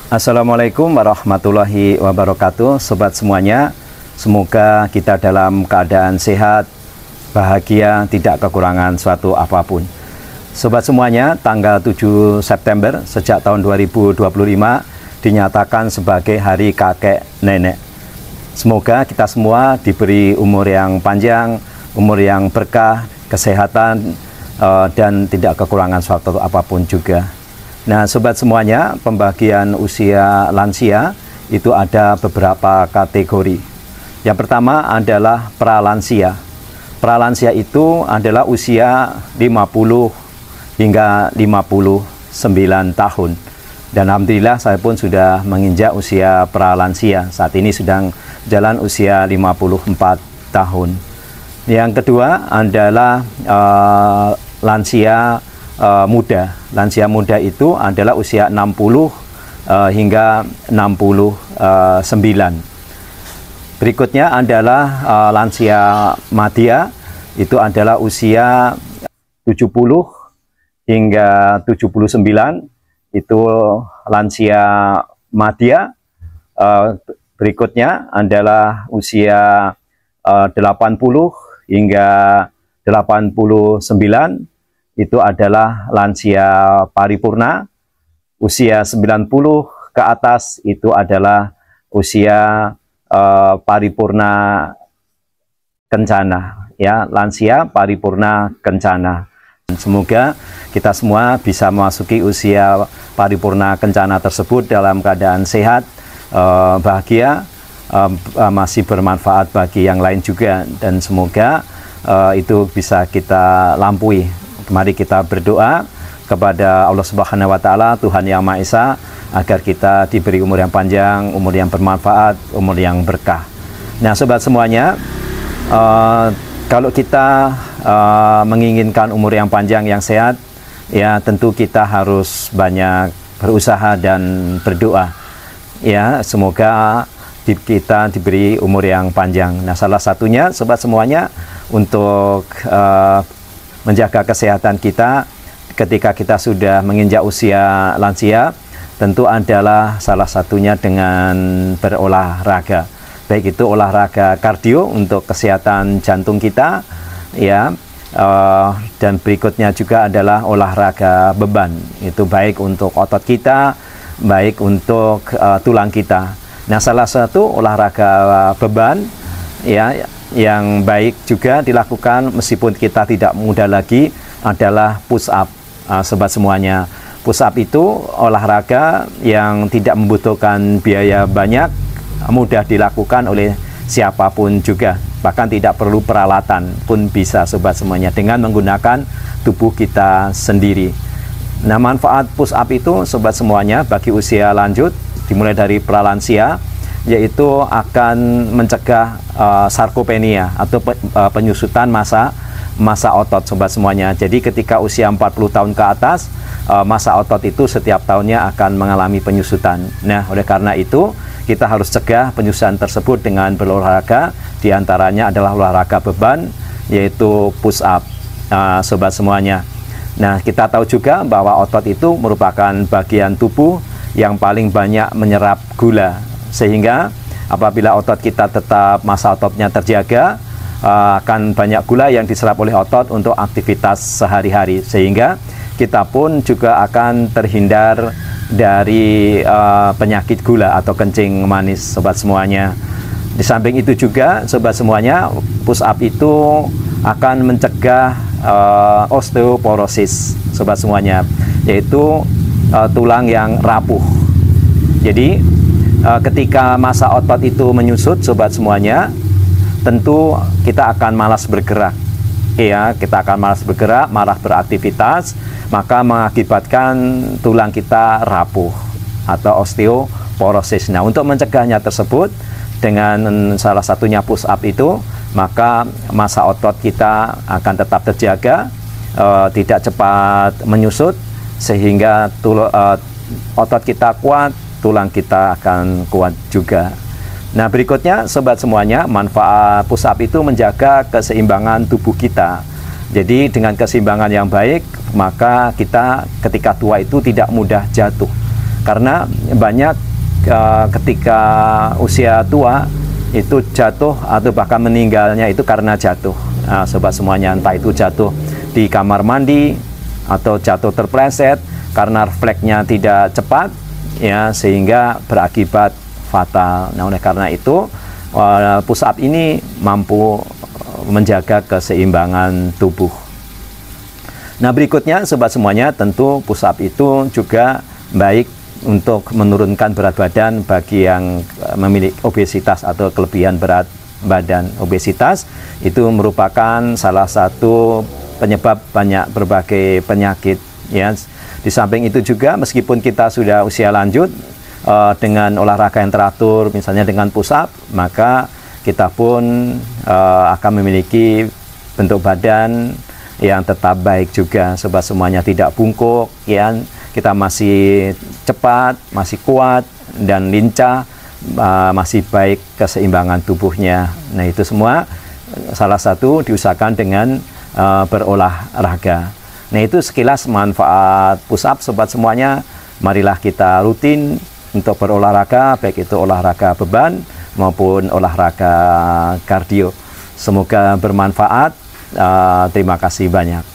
Assalamualaikum warahmatullahi wabarakatuh. Sobat semuanya, semoga kita dalam keadaan sehat, bahagia, tidak kekurangan suatu apapun. Sobat semuanya, tanggal 7 September sejak tahun 2025 dinyatakan sebagai Hari Kakek Nenek. Semoga kita semua diberi umur yang panjang, umur yang berkah, kesehatan, dan tidak kekurangan suatu apapun juga. Nah, sobat semuanya, pembagian usia lansia itu ada beberapa kategori. Yang pertama adalah pralansia. Pralansia itu adalah usia 50 hingga 59 tahun. Dan alhamdulillah saya pun sudah menginjak usia pralansia. Saat ini sedang jalan usia 54 tahun. Yang kedua adalah lansia muda. Lansia muda itu adalah usia 60 hingga 69. Berikutnya adalah lansia madya, itu adalah usia 70 hingga 79, itu lansia madya. Berikutnya adalah usia 80 hingga 89, itu adalah lansia paripurna. Usia 90 ke atas itu adalah usia paripurna kencana, ya, lansia paripurna kencana. Semoga kita semua bisa memasuki usia paripurna kencana tersebut dalam keadaan sehat, bahagia, masih bermanfaat bagi yang lain juga, dan semoga itu bisa kita lampaui. Mari kita berdoa kepada Allah Subhanahu wa Ta'ala, Tuhan Yang Maha Esa, agar kita diberi umur yang panjang, umur yang bermanfaat, umur yang berkah. Nah, sobat semuanya, kalau kita menginginkan umur yang panjang, yang sehat, ya tentu kita harus banyak berusaha dan berdoa. Ya, semoga kita diberi umur yang panjang. Nah, salah satunya, sobat semuanya, untuk menjaga kesehatan kita ketika kita sudah menginjak usia lansia, tentu adalah salah satunya dengan berolahraga. Baik itu olahraga kardio untuk kesehatan jantung kita, ya, dan berikutnya juga adalah olahraga beban. Itu baik untuk otot kita, baik untuk tulang kita. Nah, salah satu olahraga beban, ya, yang baik juga dilakukan meskipun kita tidak muda lagi adalah push up. Sobat semuanya, push up itu olahraga yang tidak membutuhkan biaya banyak, mudah dilakukan oleh siapapun juga, bahkan tidak perlu peralatan pun bisa, sobat semuanya, dengan menggunakan tubuh kita sendiri. Nah, manfaat push up itu, sobat semuanya, bagi usia lanjut dimulai dari pralansia, yaitu akan mencegah sarkopenia atau penyusutan massa otot, sobat semuanya. Jadi ketika usia 40 tahun ke atas, massa otot itu setiap tahunnya akan mengalami penyusutan. Nah, oleh karena itu kita harus cegah penyusutan tersebut dengan berolahraga. Di antaranya adalah olahraga beban, yaitu push up, sobat semuanya. Nah, kita tahu juga bahwa otot itu merupakan bagian tubuh yang paling banyak menyerap gula, sehingga apabila otot kita tetap massa ototnya terjaga, akan banyak gula yang diserap oleh otot untuk aktivitas sehari-hari, sehingga kita pun juga akan terhindar dari penyakit gula atau kencing manis, sobat semuanya. Di samping itu juga, sobat semuanya, push up itu akan mencegah osteoporosis, sobat semuanya, yaitu tulang yang rapuh. Jadi ketika massa otot itu menyusut, sobat semuanya, tentu kita akan malas bergerak. Ya, kita akan malas bergerak, malas beraktivitas, maka mengakibatkan tulang kita rapuh atau osteoporosis. Nah, untuk mencegahnya tersebut dengan salah satunya push up itu, maka massa otot kita akan tetap terjaga, tidak cepat menyusut, sehingga otot kita kuat, tulang kita akan kuat juga. Nah, berikutnya, sobat semuanya, manfaat push up itu menjaga keseimbangan tubuh kita. Jadi dengan keseimbangan yang baik, maka kita ketika tua itu tidak mudah jatuh. Karena banyak ketika usia tua itu jatuh atau bahkan meninggalnya itu karena jatuh. Nah, sobat semuanya, entah itu jatuh di kamar mandi atau jatuh terpleset karena refleksnya tidak cepat, ya, sehingga berakibat fatal. Nah, oleh karena itu push up ini mampu menjaga keseimbangan tubuh. Nah, berikutnya sobat semuanya, tentu push up itu juga baik untuk menurunkan berat badan bagi yang memiliki obesitas atau kelebihan berat badan. Obesitas itu merupakan salah satu penyebab banyak berbagai penyakit, ya. Di samping itu juga, meskipun kita sudah usia lanjut, dengan olahraga yang teratur, misalnya dengan push up, maka kita pun akan memiliki bentuk badan yang tetap baik juga, sobat semuanya, tidak bungkuk, ya. Kita masih cepat, masih kuat dan lincah, masih baik keseimbangan tubuhnya. Nah, itu semua salah satu diusahakan dengan berolahraga. Nah, itu sekilas manfaat push up, sobat semuanya. Marilah kita rutin untuk berolahraga, baik itu olahraga beban maupun olahraga kardio. Semoga bermanfaat. Terima kasih banyak.